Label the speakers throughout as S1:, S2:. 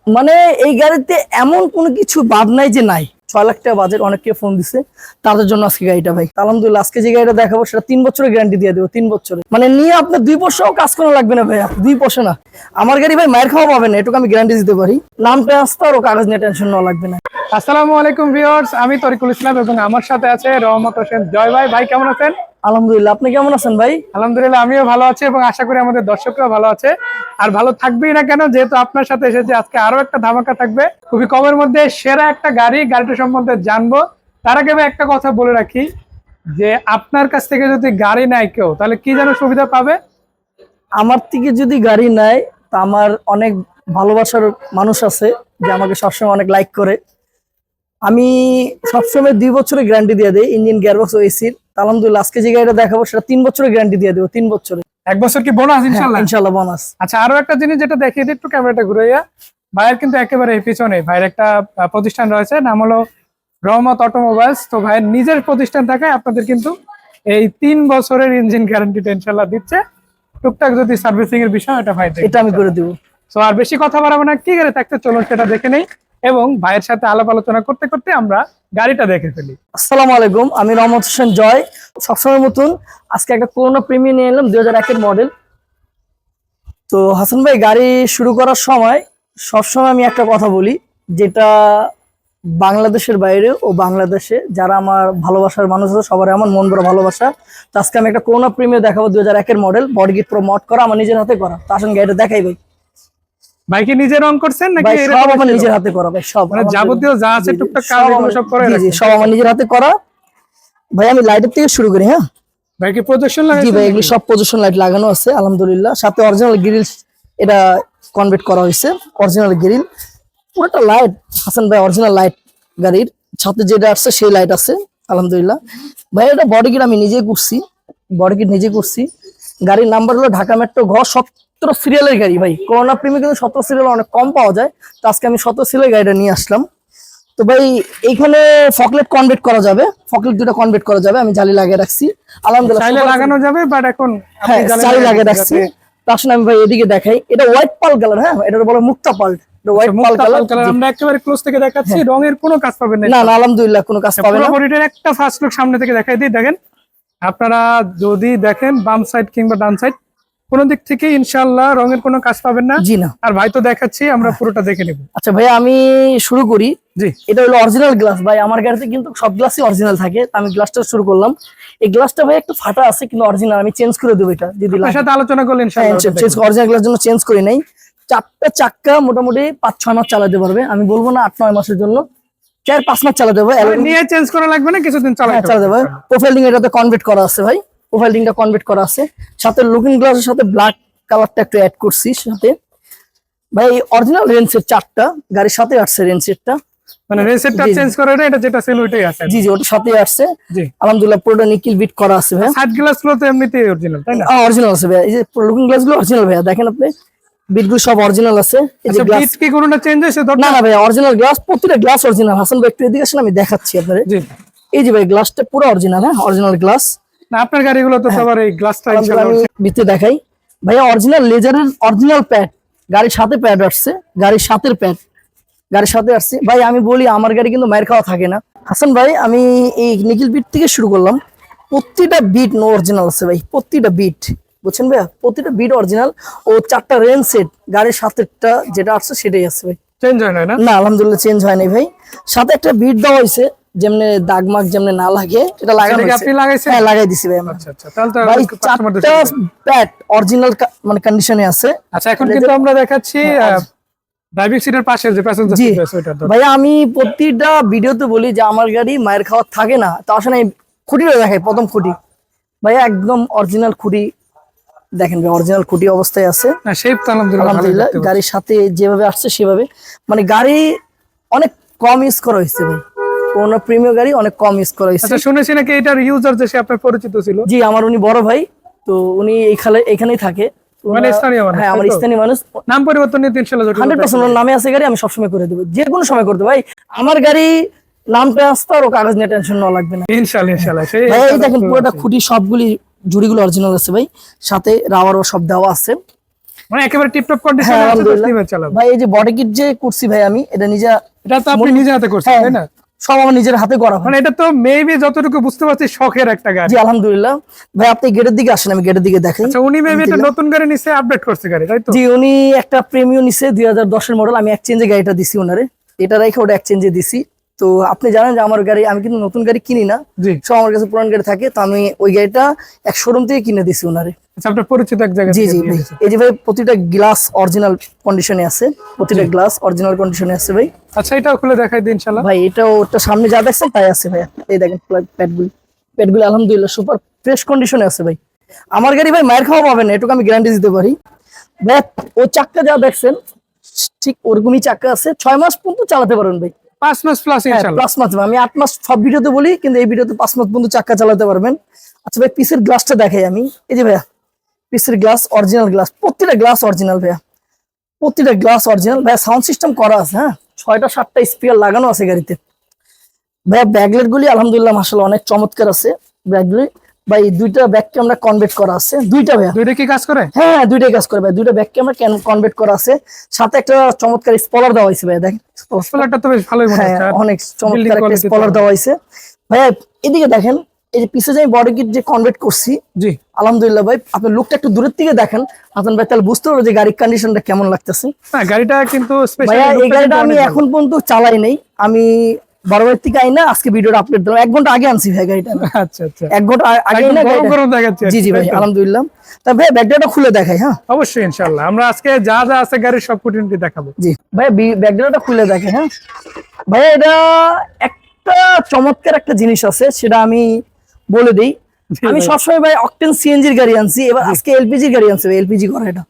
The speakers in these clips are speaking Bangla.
S1: মানে এই গাড়িতে এমন কোনো কিছু বাদ নাই যে নাই। 6 লাখ টাকা বাজেট, অনেকে ফোন দিছে, তাদের জন্য আজকে গাড়িটা ভাই। আলহামদুলিল্লাহ আজকে যে গাড়িটা দেখাবো সেটা 3 বছরের গ্যারান্টি দিয়ে দেবো, 3 বছরে। মানে নিয়ে আপনার 2 বছরও কাজ করা লাগবে না ভাই, 2 বছর না। আমার গাড়ি ভাই মায়ের খাওয়া পাবেন না, এটুকু আমি গ্যারান্টি দিতে পারি। নাম ট্রান্সফার ও কাগজ নিয়ে টেনশন নেওয়া লাগবে না।
S2: আসসালামু আলাইকুম ভিউয়ার্স, আমি তরিকুল ইসলাম এবং আমার সাথে আছে রহমত হোসেন জয় ভাই। ভাই কেমন আছেন?
S1: আলহামদুলিল্লাহ, আপনি কেমন আছেন ভাই?
S2: আলহামদুলিল্লাহ আমিও ভালো আছি এবং আশা করি আমাদের দর্শকরাও ভালো আছে। আর ভালো থাকবেই না কেন, যেহেতু আপনার সাথে এসেছে আজকে আরো একটা ধামাকা থাকবে খুবই কমের মধ্যে সেরা একটা গাড়িটা সম্বন্ধে জানবো। তার আগে ভাই একটা কথা বলে রাখি যে আপনার কাছ থেকে যদি গাড়ি নেয় কেউ তাহলে কি যেন সুবিধা পাবে?
S1: আমার থেকে যদি গাড়ি নেয় তা আমার অনেক ভালোবাসার মানুষ আছে যে আমাকে সবসময় অনেক লাইক করে। আমি সবসময় 2 বছরের গ্যারান্টি দিয়ে দেই ইঞ্জিন, গিয়ারবক্স ও এসির। আলহামদুলিল্লাহ আজকে যে গাড়িটা দেখাবো সেটা 3 বছরের গ্যারান্টি দিয়ে দেবো, 3 বছরে।
S2: 1 বছর কি বোনাস? ইনশাআল্লাহ
S1: ইনশাআল্লাহ বোনাস।
S2: আচ্ছা, আরো একটা জিনিস যেটা দেখিয়ে দিই, একটু ক্যামেরাটা ঘুরাইয়া। ভাইয়ের কিন্তু একেবারে পিছনে ভাইয়ের একটা প্রতিষ্ঠান রয়েছে, নাম হলো রহমত অটোমোবাইলস। তো ভাইয়ের নিজের প্রতিষ্ঠান থাকায় আপনাদের কিন্তু এই 3 বছরের ইঞ্জিন গ্যারান্টিটা ইনশাআল্লাহ দিচ্ছে। টুকটাক যদি সার্ভিসিং এর বিষয় এটা ভাই
S1: এটা আমি করে দেবো।
S2: তো আর বেশি কথা বাড়াবো না, কি গাড়ি থাকতে চলুন সেটা দেখে নেই এবং ভাইয়ের সাথে আলাপ আলোচনা করতে করতে আমরা গাড়িটা দেখে ফেলি।
S1: আসসালামু আলাইকুম, আমি রহমত হোসেন জয়। সবসময় মতন আজকে একটা করোনা প্রিমিয়াম নিয়ে এলাম, 2001 এর মডেল। তো হাসান ভাই, গাড়ি শুরু করার সময় সবসময় আমি একটা কথা বলি, যেটা বাংলাদেশের বাইরে ও বাংলাদেশে যারা আমার ভালোবাসার মানুষ আছে সবার আমার মন ভরা ভালোবাসা। তো আজকে আমি একটা করোনা প্রিমিয়াম দেখাবো, 2001 এর মডেল, বডি কিট পুরো মড করা, আমার নিজের হাতে করা। তো আসেন গাড়িটা দেখাই ভাই।
S2: ভাই কি নিজে রং করছেন নাকি?
S1: ভাই সব আমার নিজের হাতে করা ভাই, সব
S2: মানে যাবতীয় যা আছে টুকটাক কাজ এগুলো সব করে
S1: জি, সব আমার নিজের হাতে করা ভাই। আমি লাইটের থেকে শুরু করি। হ্যাঁ
S2: ভাই, কি প্রজেকশন
S1: জি
S2: লাগাইছেন?
S1: ভাই, এগুলো সব প্রজেকশন লাইট লাগানো আছে আলহামদুলিল্লাহ। সাথে অরিজিনাল গ্রিল এটা কনভার্ট করা হয়েছে, অরিজিনাল গ্রিল পুরোটা লাইট। হাসান ভাই অরিজিনাল লাইট গাড়ির সাথে যেটা আসছে সেই লাইট আছে আলহামদুলিল্লাহ। ভাই এটা বডি কিট আমি নিজে করছি, বডি কিট নিজে করছি। গাড়ির নাম্বার হলো ঢাকা মেট্রো ঘ 17 সিরিয়ালের গাড়ি ভাই। করোনা প্রিমিয়াম কিন্তু 17 সিরিয়াল অনেক কম পাওয়া যায়, তো আজকে আমি 17 সিরিয়ালের গাড়িটা নিয়ে আসলাম। তো ভাই এইখানে ফকলেট কনভার্ট করা যাবে, ফকলেট দুটো কনভার্ট করা যাবে, আমি জালি লাগিয়ে রাখছি আলহামদুলিল্লাহ।
S2: চাইলে লাগানো যাবে, বাট এখন
S1: হ্যাঁ জালি লাগিয়ে রাখছি। তার সঙ্গে আমি ভাই এদিকে দেখাই, এটা হোয়াইট পাল কালার। হ্যাঁ এটা বলে মুক্তা পাল, হোয়াইট পাল কালার।
S2: আমরা একেবারে ক্লোজ থেকে দেখাচ্ছি, রঙের কোনো কাজ পাবেন
S1: না না আলহামদুলিল্লাহ কোনো কাজ পাবে না।
S2: পুরো বডিটার একটা ফার্স্ট লুক সামনে থেকে দেখাই দিই। দেখেন আপনারা যদি দেখেন বাম সাইড কিংবা ডান সাইড কোন দিক থেকে ইনশাআল্লাহ রঙের কোনো কাজ পাবেন না।
S1: জি না।
S2: আর ভাই তো দেখাচ্ছি, আমরা পুরোটা দেখে নেব।
S1: আচ্ছা ভাই আমি শুরু করি।
S2: জি,
S1: এটা হলো অরিজিনাল গ্লাস ভাই, আমার গাড়িতে কিন্তু সব গ্লাসই অরিজিনাল থাকে। আমি গ্লাসটা শুরু করলাম। এই গ্লাসটা ভাই একটু ফাটা আছে কিন্তু অরিজিনাল, আমি চেঞ্জ করে দেবো এটা যদি
S2: আপনার সাথে আলোচনা করলেন
S1: ইনশাআল্লাহ। অরিজিনাল গ্লাস জন্য চেঞ্জ করি নাই। 4টা চাক্কা মোটামুটি 5-6 মাস চালাতে পারবে, আমি বলবো না 8-9 মাসের জন্য, 4-5 মাস চালাতে হবে।
S2: নিয়ে চেঞ্জ করা লাগবে না, কিছুদিন চালাতে
S1: হবে। প্রোফাইলিং এটাতে কনভার্ট করা আছে ভাই, প্রোফাইলিংটা কনভার্ট করা আছে। সাথে লুকিং গ্লাসের সাথে ব্ল্যাক কালারটা একটু অ্যাড করছি সাথে। ভাই অরিজিনাল রেনসেট 4টা গাড়ির সাথে আসছে, রেনসেটটা
S2: মানে রেনসেটটা চেঞ্জ করে না, এটা যেটা ছিল ওইটাই আছে।
S1: জি জি ওটার সাথে আসছে।
S2: জি
S1: আলহামদুলিল্লাহ পুরোটা নিকেল বিট করা আছে ভাই।
S2: সাইড গ্লাসগুলো তো এমনিতেই অরিজিনাল, তাই না?
S1: অরিজিনাল আছে ভাই, এই যে লুকিং গ্লাসগুলো অরিজিনাল ভাই, দেখেন আপনি বিটগুলো সব অরিজিনাল আছে। এই যে গ্লাস
S2: বিট কি কোনোটা চেঞ্জ হইছে?
S1: না না ভাই অরিজিনাল গ্লাস, প্রত্যেকটা গ্লাস অরিজিনাল। হাসান ভাই একটু এদিকে আসেন, আমি দেখাচ্ছি আপনাদের।
S2: জি
S1: এই যে ভাই গ্লাসটা পুরো অরিজিনাল। হ্যাঁ অরিজিনাল গ্লাস।
S2: না আপনার গাড়িগুলো তো সবার এই গ্লাসটা ইনশাআল্লাহ।
S1: আমি ভিতরে দেখাই ভাইয়া, অরিজিনাল লেজারের অরিজিনাল প্যাড, গাড়ির সাথে প্যাড আসছে, গাড়ির সাথের প্যাড গাড়ির সাথে আসছে ভাই। আমি বলি আমার গাড়ি কিন্তু মায়ের খাওয়া থাকে না। হাসান ভাই আমি এই নিকেল বিট থেকে শুরু করলাম, প্রতিটা বিট নো অরিজিনাল আছে ভাই, প্রতিটা বিট বুঝছেন ভাইয়া, প্রতিটা বিট অরিজিনাল। ও 4টা রেন সেট গাড়ির সাথেটা যেটা আসছে সেটাই আছে ভাই,
S2: চেঞ্জ হয় না?
S1: না আলহামদুলিল্লাহ চেঞ্জ হয় নাই ভাই। সাথে একটা বিট দেওয়া হয়েছে যেমনে দাগমাগ যেমনে না লাগে, এটা লাগানো হয়েছে।
S2: আপনি লাগাইছেন?
S1: হ্যাঁ লাগাই দিছি ভাই আমরা।
S2: আচ্ছা আচ্ছা, তাহলে তো
S1: ভাই 4টা প্যাড অরিজিনাল মানে কন্ডিশনে আছে।
S2: আচ্ছা এখন কিন্তু আমরা দেখাচ্ছি ড্রাইভিং সিটের পাশে যে প্যাসেঞ্জার সিট আছে ওইটা।
S1: ভাই আমি প্রতিটা ভিডিওতে বলি যে আমার গাড়ি মায়ের খাওয়া থাকে না, তো আসলে খুঁটিটা দেখাই। প্রথম খুঁটি ভাই একদম অরিজিনাল খুঁটি, দেখেন ভাই অরিজিনাল খুঁটি অবস্থায় আছে।
S2: না শেপ তো
S1: আলহামদুলিল্লাহ গাড়ির সাথে যেভাবে আসছে সেভাবে। মানে গাড়ি অনেক কম ইউজ করা হয়েছে ভাই, কোন প্রিমিয়াম গাড়ি অনেক কম ইউজ করা হয়েছে।
S2: আচ্ছা শুনেছি নাকি এটার ইউজার যে সে আপনার পরিচিত ছিল?
S1: জি আমার উনি বড় ভাই, তো উনি এখানেই থাকে।
S2: মানে স্থানীয় মানুষ?
S1: হ্যাঁ আমার স্থানীয় মানুষ।
S2: নাম পরিবর্তন নিয়ে
S1: 100% নামে আছে গাড়ি, আমি সবসময় করে দেবো, যে কোনো সময় করতে ভাই। আমার গাড়ি নাম ট্রান্সফার ও কাগজ নিয়ে টেনশন নেওয়া লাগবে না
S2: ইনশাআল্লাহ ইনশাআল্লাহ।
S1: ভাই এই দেখেন পুরোটা খুঁটি সবগুলি জুড়িগুলো অরিজিনাল আছে ভাই, সাথে রাবারও সব দেওয়া আছে।
S2: মানে একেবারে টিপটপ কন্ডিশনে
S1: হ্যাঁ,
S2: আছে, তো
S1: আলহামদুলিল্লাহ।
S2: স্লিমে চালাবো।
S1: ভাই এই যে বডি কিট যে করছি ভাই আমি, এটা নিজে
S2: এটা তো আপনি নিজে হাতে করছেন
S1: হ্যাঁ,
S2: তাই না?
S1: সব আমার নিজের হাতে করা ভাই।
S2: মানে এটা তো মেবি যতটুকু বুঝতে পারছি শখের একটা গাড়ি।
S1: জি আলহামদুলিল্লাহ। ভাই আপনি গেটের দিকে আসেন, আমি গেটের দিকে দেখাই।
S2: আচ্ছা, উনি মেবি এটা নতুন গাড়ি নিছে, আপডেট করছে গাড়ি, তাই তো?
S1: জি উনি একটা প্রিমিয়াম নিছে 2010 এর মডেল, আমি এক্সচেঞ্জে গাড়িটা দিছি ওনারে, এটা রেখে ওটা এক্সচেঞ্জে দিছি। তো আপনি জানেন যে আমার গাড়ি, আমি কিন্তু নতুন গাড়ি কিনি না,
S2: জি।
S1: সব আমার কাছে পুরান গাড়ি থাকে, তো আমি ওই গাড়িটা এক শোরুম থেকে কিনে দিছি ওনারে।
S2: আচ্ছা, আপনার পরিচিত এক জায়গা
S1: জি
S2: থেকে
S1: জি
S2: দিয়ে
S1: ভাই,
S2: দিয়েছে।
S1: এই যে ভাই প্রতিটা গ্লাস অরিজিনাল কন্ডিশনে আছে, প্রতিটা গ্লাস অরিজিনাল কন্ডিশনে আছে ভাই।
S2: আচ্ছা, এটাও খুলে দেখাই দিন ইনশাআল্লাহ।
S1: ভাই এটা ওটা সামনে যা দেখছেন তাই আছে ভাই, এই দেখেন প্যাডগুলি আলহামদুলিল্লাহ সুপার ফ্রেশ কন্ডিশনে আছে ভাই। আমার গাড়ি ভাই মায়ের খাওয়া পাবেন না, এটুকু আমি গ্যারান্টি দিতে পারি ভাই। ও চাক্কা যা দেখছেন ঠিক ওরকমই চাক্কা আছে, 6 মাস পর্যন্ত চালাতে পারবেন ভাই।
S2: 5 মাস প্লাস ইনশাআল্লাহ।
S1: প্লাস মাস, আমি 8 মাস সব ভিডিওতে বলি, কিন্তু এই ভিডিওতে 5 মাস পর্যন্ত চাক্কা চালাতে পারবেন। আচ্ছা ভাই পিসের গ্লাসটা দেখাই আমি, এই যে ভাইয়া পিসের গ্লাস অরিজিনাল গ্লাস, প্রতিটা গ্লাস অরিজিনাল ভাইয়া, প্রতিটা গ্লাস অরিজিনাল ভাইয়া। সাউন্ড সিস্টেম করা আছে, হ্যাঁ 6টা 7টা স্পিকার লাগানো আছে গাড়িতে ভাইয়া। ব্যাকলাইট গুলি আলহামদুলিল্লাহ মাশাআল্লাহ অনেক চমৎকার আছে ব্যাকগুলি ভাই। দুইটা ব্যাক ক্যামেরা কনভার্ট করা আছে, দুইটা ভাইয়া।
S2: দুইটা কি কাজ করে?
S1: হ্যাঁ দুইটাই কাজ করে ভাই, দুইটা ব্যাক ক্যামেরা কনভার্ট করা আছে, সাথে একটা চমৎকার স্পলার দেওয়া হয়েছে ভাইয়া, দেখেন
S2: স্পলারটা তো বেশ ভালোই মনে
S1: হ্যাঁ
S2: হচ্ছে।
S1: অনেক চমৎকার
S2: building
S1: একটা
S2: quality
S1: স্পলার
S2: তো।
S1: দেওয়া হয়েছে ভাইয়া। এদিকে দেখেন, এই যে পিছে যে আমি বডি কিট যে কনভার্ট করছি,
S2: জি।
S1: আলহামদুলিল্লাহ ভাই। আপনি লুকটা একটু দূরের থেকে দেখেন হাসান ভাই, তাহলে বুঝতে পারবে যে গাড়ির কন্ডিশনটা কেমন লাগতেছে
S2: হ্যাঁ, গাড়িটা কিন্তু
S1: ভাইয়া। এই গাড়িটা আমি
S2: স্পেশালি
S1: এখন পর্যন্ত চালাই নাই, আমি বড় ভাইয়ের থেকে আইনা আজকে ভিডিওটা আপলোড দিলাম, 1 ঘন্টা আগে আনছি ভাই গাড়িটা।
S2: আচ্ছা আচ্ছা,
S1: 1 ঘন্টা আগে
S2: একদম
S1: না
S2: গরম
S1: গাড়িটা।
S2: গরম দেখাচ্ছে।
S1: জি জি ভাই আলহামদুলিল্লাহ। তা ভাই ব্যাকডাটা খুলে দেখাই, হ্যাঁ
S2: অবশ্যই ইনশাআল্লাহ। আমরা আজকে যা যা আছে গাড়ির সব খুঁটিনাটি দেখাবো।
S1: জি ভাই ব্যাকডাটা খুলে দেখাই। হ্যাঁ ভাই এটা একটা চমৎকার একটা জিনিস আছে, সেটা আমি বলে দিই। আমি
S2: ভাই।
S1: সবসময় ভাই অকটেন সিএনজির গাড়ি আনছি, এবার আজকে এলপিজির গাড়ি আনছি ভাই, এলপিজি করা এটা।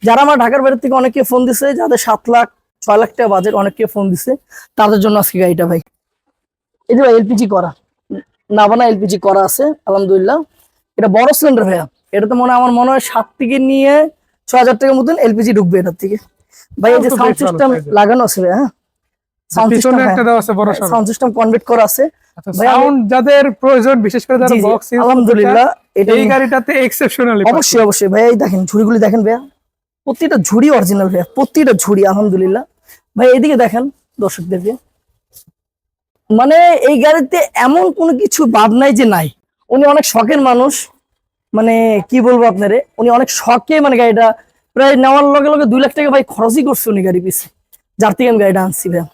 S1: যারা আমার ঢাকার বাইরে থেকে অনেকে ফোন দিছে, যাদের 7 লাখ 6 লাখ টাকা বাজেট, অনেকে ফোন দিছে, তাদের জন্য আজকে গাড়িটা ভাই। এই যে ভাই এলপিজি করা, নাভানা এলপিজি করা আছে আলহামদুলিল্লাহ। এটা বড় সিলিন্ডার ভাইয়া, এটা তো আমার মনে হয় 7 থেকে নিয়ে 6,000 টাকার মতন এলপিজি ঢুকবে এটার থেকে ভাই। এই যে
S2: তো
S1: সাউন্ড
S2: বেশ ভালো
S1: সিস্টেম
S2: size এর।
S1: লাগানো আছে ভাই, হ্যাঁ সাউন্ড সিস্টেম,
S2: পিছনে একটা দেওয়া আছে বড় সরো।
S1: সাউন্ড সিস্টেম কনভার্ট করা আছে
S2: আচ্ছা,
S1: ভাই।
S2: সাউন্ড যাদের প্রয়োজন, বিশেষ করে যারা
S1: জি, জি,
S2: বক্স ইউজ
S1: আলহামদুলিল্লাহ এটা
S2: এই গাড়িটাতে এক্সেপশনালি
S1: অবশ্যই অবশ্যই ভাই। এই দেখেন ঝুড়িগুলি দেখেন ভাইয়া, প্রতিটা ঝুড়ি অরিজিনাল ভাইয়া, প্রতিটা ঝুড়ি আলহামদুলিল্লাহ ভাই। এইদিকে দেখেন দর্শকদেরকে, মানে এই গাড়িতে এমন কোনো কিছু বাদ নাই যে নাই। উনি অনেক শখের মানুষ, মানে কি বলবো আপনারে, উনি অনেক শখে মানে গাড়িটা প্রায় নেওয়ার লগে লগে 2 লাখ টাকা ভাই খরচই করছে উনি গাড়ি পিছে, যার থেকে আমি গাড়িটা আনছি ভাইয়া।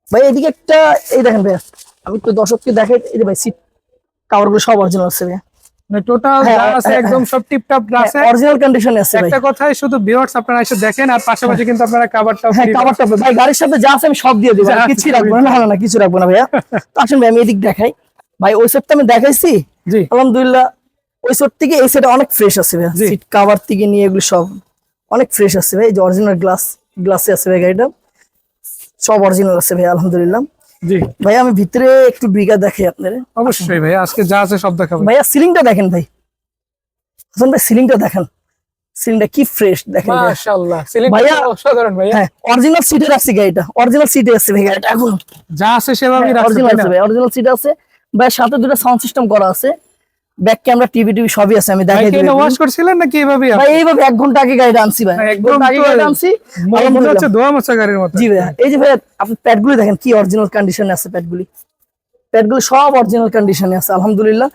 S1: ভাই এদিকে একটা, এই দেখেন ভাইয়া আমি একটু দর্শককে দেখাই, এই যে ভাই সিট কাভার গুলো সব অরিজিনাল আছে ভাইয়া,
S2: টোটাল
S1: হ্যাঁ,
S2: যা আছে
S1: হ্যাঁ,
S2: একদম সব টিপটপ আছে।
S1: অরিজিনাল কন্ডিশনে আছে ভাই।
S2: একটা কথাই শুধু ভিউয়ার্স আপনারা এসে দেখেন, আর পাশাপাশি কিন্তু আপনারা কভারটাও
S1: হ্যাঁ
S2: ফ্রি
S1: কাভারটা ভাই গাড়ির সাথে যা আছে আমি সব দিয়ে দেবো,
S2: যা আছে
S1: কিছু রাখবো না, না কিছু রাখবো না ভাইয়া। তো আসুন ভাই আমি এদিক দেখাই ভাই। ওই সেটটা আমি দেখাইছি
S2: জি।
S1: আলহামদুলিল্লাহ, ওই সেট থেকে এই সেটটা অনেক ফ্রেশ আছে ভাইয়া,
S2: জি।
S1: সিট কাভার থেকে নিয়ে এগুলো সব অনেক ফ্রেশ আছে ভাই। এই যে অরিজিনাল গ্লাসে আছে ভাই, গাড়িটা সব অরিজিনাল আছে ভাই আলহামদুলিল্লাহ।
S2: জি
S1: ভাই আমি ভিতরে একটু ব্রিগা দেখাই আপনারে।
S2: অবশ্যই ভাই, আজকে যা আছে সব দেখাবো।
S1: ভাইয়া সিলিংটা দেখেন ভাই, হাসান ভাই সিলিংটা দেখেন, সিলিংটা কি ফ্রেশ দেখেন ভাইয়া।
S2: মাশাআল্লাহ, সিলিংটা
S1: ভাইয়া,
S2: অসাধারণ ভাইয়া।
S1: হ্যাঁ অরিজিনাল সিটের আছে গাড়িটা, অরিজিনাল সিটে আছে ভাই গাড়িটা এখন।
S2: যা আছে সেভাবেই রাখছে
S1: অরিজিনাল
S2: তাই না?
S1: আছে ভাই, অরিজিনাল সিট আছে ভাই, সাথে দুটো সাউন্ড সিস্টেম করা আছে, ব্যাক ক্যামেরা টিভি সবই আছে, আমি
S2: ভাই
S1: দেখাই
S2: কি
S1: দিই
S2: ওয়াশ করছিলেন নাকি এভাবেই?
S1: ভাই। এইভাবে 1 ঘন্টা আগে গাড়িটা আনছি ভাই, 1
S2: একদম
S1: ঘন্টা আগে
S2: তো
S1: গাড়িটা আনছি
S2: মনে
S1: আলহামদুলিল্লাহ।
S2: হচ্ছে দোয়া মোছা গাড়ির মতো।
S1: জি ভাই, এই যে ভাই আপনি প্যাডগুলি দেখেন কি অরিজিনাল কন্ডিশনে আছে, প্যাডগুলি সব অরিজিনাল কন্ডিশনে আছে আলহামদুলিল্লাহ।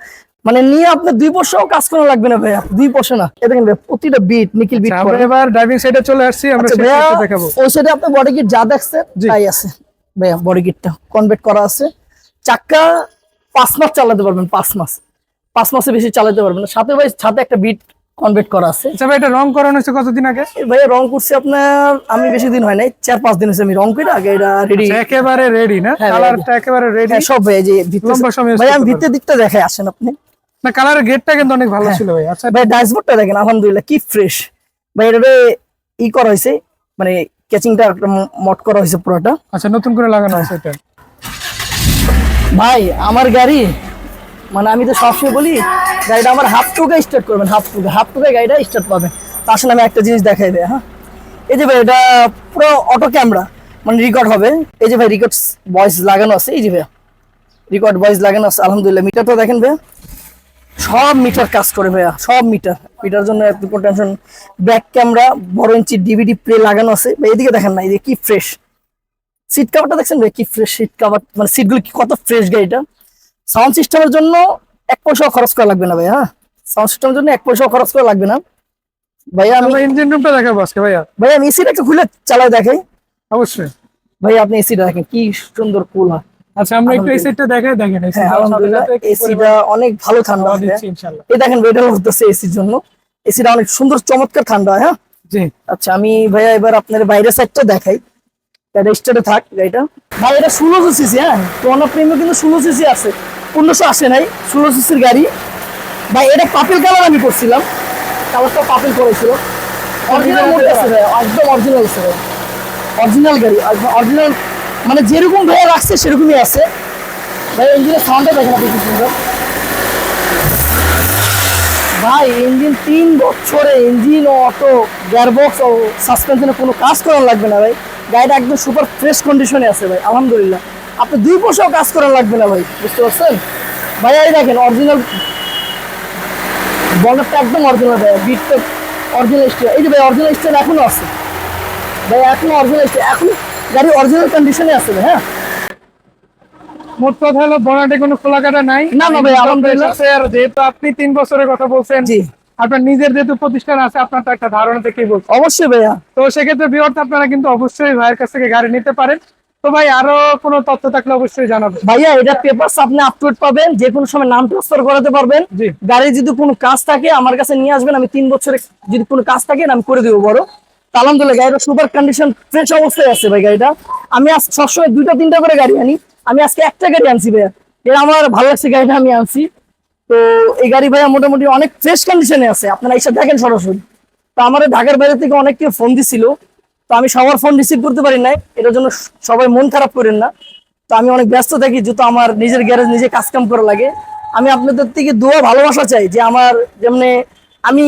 S1: মানে নিয়ে আপনার 2 বছরও কাজ করা লাগবে না ভাইয়া, 2 বছর না। এটা দেখেন ভাই প্রতিটা বিট নিকেল বিট
S2: আমরা
S1: করে।
S2: এবার ড্রাইভিং সাইডে চলে আসছি, আমরা
S1: আচ্ছা
S2: সেটা
S1: ভাইয়া,
S2: দেখাবো।
S1: ওই সাইডে আপনি বডি কিট যা দেখছেন
S2: জি।
S1: তাই আছে ভাইয়া, বডি কিটটা কনভার্ট করা আছে। চাক্কা 5 মাস চালাতে পারবেন, 5 মাস, 5 মাসের বেশি চালাতে পারবেন না। সাথে ভাই সাথে একটা বিট কনভার্ট করা আছে।
S2: আচ্ছা ভাই, এটা রং করানো হয়েছে কতদিন আগে?
S1: ভাইয়া রং করছি আপনার, আমি বেশি দিন হয় নাই, 4-5 দিন হয়েছে আমি রং করে আগে এটা রেডি।
S2: আচ্ছা, একেবারে রেডি না?
S1: হ্যাঁ,
S2: কালারটা একেবারে রেডি।
S1: হ্যাঁ সব ভাই, এই যে ভিতরে
S2: লম্বা সময় use
S1: ভাই আমি
S2: করতে
S1: ভিতরের দিকটা দেখাই, আসেন আপনি
S2: না, কালারের গেটটা কিন্তু অনেক ভালো ছিল ভাই। আচ্ছা
S1: ভাই, ড্যাশবোর্ডটা দেখেন আলহামদুলিল্লাহ কি ফ্রেশ ভাই। এটা ই করা হয়েছে, মানে ক্যাচিংটা একটা মট করা হয়েছে পুরোটা
S2: আচ্ছা, নতুন করে লাগানো আছে এটা।
S1: ভাই। আমার গাড়ি মানে আমি তো সবসময় বলি গাড়িটা আমার হাফ টুকে স্টার্ট করবেন, হাফ টুকে গাড়িটা স্টার্ট পাবেন। তা আসলে আমি একটা জিনিস দেখাই দেয়, হ্যাঁ এই যে ভাই এটা পুরো অটো ক্যামেরা, মানে রেকর্ড হবে। এই যে ভাই রেকর্ড ভয়েস লাগানো আছে, এই যে ভাই রেকর্ড ভয়েস লাগানো আছে আলহামদুলিল্লাহ। মিটারটা দেখেন ভাই, সব মিটার কাজ করে ভাইয়া, সব মিটার জন্য এত কোনো টেনশন। ব্যাক ক্যামেরা, বড় ইঞ্চি ডিভিডি প্লে লাগানো আছে ভাই। এদিকে দেখেন না, এদিকে কি ফ্রেশ সিট কভারটা দেখছেন ভাই, কি ফ্রেশ সিট কভার, মানে সিটগুলো কি কত ফ্রেশ গাড়িটা। সাউন্ড সিস্টেমের জন্য 1 পয়সাও খরচ করা লাগবে না ভাই। হ্যাঁ, সাউন্ড সিস্টেমের জন্য 1 পয়সাও খরচ করা লাগবে না ভাইয়া। আমি
S2: আমরা ইঞ্জিন রুমটা দেখাবো আজকে ভাইয়া।
S1: ভাই আমি এসিটা একটু খুলে চালাই দেখাই।
S2: অবশ্যই
S1: ভাই আপনি এসিটা দেখেন কি সুন্দর কুল হয়।
S2: আচ্ছা, আমরা একটু এই সেটটা দেখাই, দেখেন এই
S1: হ্যাঁ
S2: সেটটা
S1: আলহামদুলিল্লাহ, এসিটা অনেক ভালো ঠান্ডা
S2: হাওয়া
S1: হয়।
S2: দিচ্ছে ইনশাআল্লাহ।
S1: এই দেখেন এটা হতেছে এসির জন্য, এসিটা অনেক সুন্দর চমৎকার ঠান্ডা হয়। হ্যাঁ
S2: জি
S1: আচ্ছা, আমি ভাইয়া এবার আপনার বাইরের সাইডটা দেখাই। এটা স্টার্টে থাক গাড়িটা ভাই। এটা 1600 সিসি। হ্যাঁ, করোনা প্রিমিয়াম কিন্তু 1600 সিসি আছে, 1500 আসে নাই। 1600 সিসির গাড়ি ভাই। এটা পাপিল কালার আমি করছিলাম, কালারটা পাপিল করেছিল। অরিজিনাল মোড আছে ভাই, একদম অরিজিনাল আছে ভাই, অরিজিনাল গাড়ি, অরিজিনাল মানে যেরকম ভাইয়া রাখছে সেরকমই আছে ভাই। ইঞ্জিনের সাউন্ডটা দেখেন আপনি কি সুন্দর ভাই। ইঞ্জিন 3 বছরে ইঞ্জিন ও অটো গিয়ারবক্স ও সাসপেনশনে কোনো কাজ করার লাগবে না ভাই। গাড়িটা একদম সুপার ফ্রেশ কন্ডিশনে আছে ভাই আলহামদুলিল্লাহ। আপনি 2 পয়সাও কাজ করার লাগবে না ভাই, বুঝতে পারছেন ভাই। এই দেখেন অরিজিনাল বনেটটা একদম অরিজিনাল ভাই, বিটটা অরিজিনাল স্টিল। এই যে ভাই অরিজিনাল স্টিল এখনো আছে ভাই, এখনো অরিজিনাল স্টিল, এখন গাড়ি অরিজিনাল কন্ডিশনে আছে ভাই। হ্যাঁ
S2: মোট কথা হলো বনাটে কোনো খোলাকাটা নাই।
S1: না না ভাই আলহামদুলিল্লাহ।
S2: আর যেহেতু আপনি 3 বছরের কথা বলছেন,
S1: জি
S2: আপনার নিজের যেহেতু প্রতিষ্ঠান আছে, আপনার তো একটা ধারণা থেকেই বলছেন।
S1: অবশ্যই ভাইয়া।
S2: তো সেক্ষেত্রে ভিউয়ার্স আপনারা কিন্তু অবশ্যই ভাইয়ের কাছ থেকে গাড়ি নিতে পারেন। তো ভাই আরো কোনো তথ্য থাকলে অবশ্যই জানাবেন
S1: ভাইয়া এটা পেপারস আপনি আপলোড পাবেন, যে কোনো সময় নাম ট্রান্সফার করাতে পারবেন।
S2: জি
S1: গাড়ির যদি কোনো কাজ থাকে আমার কাছে নিয়ে আসবেন, আমি 3 বছরে যদি কোনো কাজ থাকে আমি করে দেবো বড়। তো আলহামদুলিল্লাহ গাড়িটা সুপার কন্ডিশন ফ্রেশ অবস্থায় আছে ভাই গাড়িটা। আমি আজ সবসময় 2টা-3টা করে গাড়ি আনি, আমি আজকে একটা গাড়ি আনছি ভাইয়া। এটা আমার ভালো লাগছে গাড়িটা আমি আনছি। তো এই গাড়ি ভাইয়া মোটামুটি অনেক ফ্রেশ কন্ডিশনে আছে, আপনারা এসে দেখেন সরাসরি। তো আমার ঢাকার বাইরে থেকে অনেকে ফোন দিছিল, তো আমি সবার ফোন রিসিভ করতে পারি নাই, এটার জন্য সবাই মন খারাপ করেন না। তো আমি অনেক ব্যস্ত থাকি, যেহেতু আমার নিজের গ্যারেজ নিজে কাজ কাম করা লাগে। আমি আপনাদের থেকে দোয়া ভালোবাসা চাই, যে আমার যেমনি আমি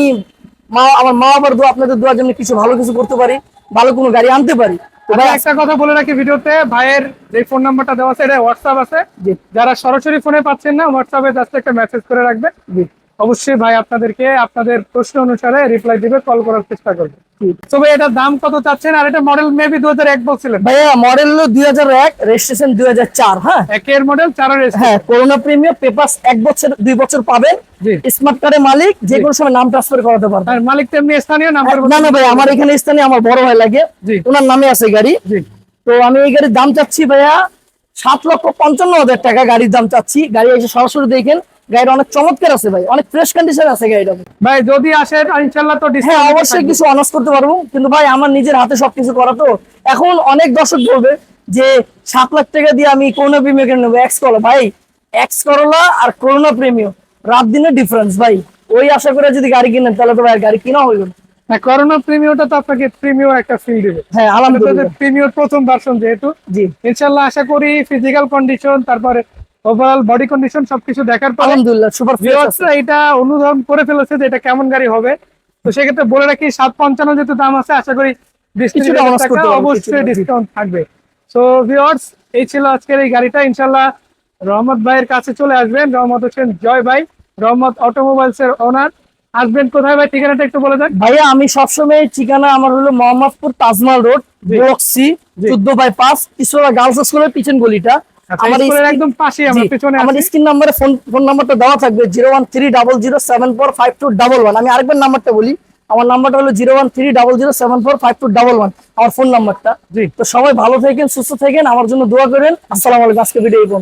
S1: আমার মা বাবার দোয়া, আপনাদের দোয়া যেমনি কিছু ভালো কিছু করতে পারি, ভালো কোনো গাড়ি আনতে পারি। তো ভাই
S2: ভাই একটা কথা বলে রাখি ভিডিওতে, ভাইয়ের যে ফোন নাম্বারটা দেওয়া আছে এটা হোয়াটসঅ্যাপ আছে।
S1: জি
S2: যারা সরাসরি ফোনে পাচ্ছেন না, হোয়াটসঅ্যাপে জাস্ট একটা মেসেজ করে রাখবেন।
S1: জি
S2: অবশ্যই ভাই আপনাদেরকে আপনাদের প্রশ্ন অনুসারে রিপ্লাই দিবে, কল করার চেষ্টা করবে।
S1: ঠিক।
S2: তো ভাই এটার দাম কত চাচ্ছেন? আর এটা মডেল মেবি 2001 বলছিলেন।
S1: ভাইয়া মডেল হলো 2001, রেজিস্ট্রেশন 2004। হ্যাঁ
S2: একের মডেল 4 এর
S1: হ্যাঁ, করোনা প্রিমিয়াম পেপারস 1 বছর 2 বছর পাবেন।
S2: জি
S1: স্মার্ট কার্ডের মালিক, যে কোনো সময় নাম ট্রান্সফার করাতে পারবেন।
S2: আর মালিক তেমনি স্থানীয় নাম্বার।
S1: না না ভাই, আমার এখানে স্থানীয়, আমার বড় ভাই লাগে,
S2: জি
S1: ওনার নামে আছে গাড়ি।
S2: জি
S1: তো আমি এই গাড়ির দাম চাচ্ছি ভাইয়া 7,55,000 টাকা গাড়ির দাম চাচ্ছি। গাড়ি এসে সরাসরি দেখেন, গাড়িটা অনেক চমৎকার আছে ভাই, অনেক ফ্রেশ কন্ডিশন আছে গাড়িটা।
S2: ভাই যদি আসেন ইনশাআল্লাহ তো
S1: হ্যাঁ
S2: ডিসকাউন্ট
S1: অবশ্যই কিছু অনার্স করতে পারবো, কিন্তু ভাই আমার নিজের হাতে সবকিছু করা। তো এখন অনেক দর্শক বলবে যে 7 লাখ টাকা দিয়ে আমি করোনা প্রিমিয়াম কিনে নেবো, এক্স করোলা। ভাই এক্স করোলা আর করোনা প্রিমিয়াম রাত দিনের ডিফারেন্স ভাই। ওই আশা করে যদি গাড়ি কিনেন তাহলে তো ভাই গাড়ি কিনা হইল না।
S2: হ্যাঁ, করোনা প্রিমিয়ামটা তো আপনাকে প্রিমিয়াম একটা ফিল দিবে।
S1: হ্যাঁ আলহামদুলিল্লাহ।
S2: প্রিমিয়াম প্রথম ভার্সন যেহেতু,
S1: জি
S2: ইনশাআল্লাহ আশা করি ফিজিক্যাল কন্ডিশন, তারপরে ওভারঅল বডি কন্ডিশন সবকিছু দেখার পরে
S1: আলহামদুলিল্লাহ সুপার ফ্রেশ আছে।
S2: ভিউয়ার্সরা এটা অনুধাবন করে ফেলেছে যে এটা কেমন গাড়ি হবে। তো সেক্ষেত্রে বলে রাখি 755 যেহেতু দাম আছে, আশা করি
S1: কিছুটা honors করতে পারবো,
S2: অবশ্যই
S1: কিছুটা, জি।
S2: ডিসকাউন্ট থাকবে। সো ভিউয়ার্স, এই ছিল আজকের এই গাড়িটা। ইনশাআল্লাহ রহমত ভাইয়ের কাছে চলে আসবেন। রহমত হোসেন জয় ভাই, রহমত অটোমোবাইলস এর ওনার। আসবেন কোথায় ভাই, ঠিকানাটা একটু বলে দেন।
S1: ভাইয়া আমি সবসময় ঠিকানা আমার হলো মোহাম্মদপুর তাজমহল রোড,
S2: জি।
S1: ব্লক সি,
S2: জি।
S1: 14/5, কিশোরা গার্লস স্কুলের পিছন গলিটা।
S2: আচ্ছা,
S1: আমার
S2: স্কুলের
S1: স্ক্রিন-
S2: একদম পাশেই আমরা
S1: জি,
S2: পেছনে
S1: আমার
S2: আছি।
S1: স্ক্রিন নাম্বারে ফোন নাম্বারটা দেওয়া থাকবে 01300745211। আমি আরেকবার নাম্বারটা বলি, আমার নাম্বারটা হলো 01300745211, আমার ফোন নাম্বারটা।
S2: জি
S1: তো সবাই ভালো থাকেন, সুস্থ থাকেন, আমার জন্য দোয়া করেন। আসসালামু আলাইকুম। আজকে ভিডিও এই পর্যন্ত।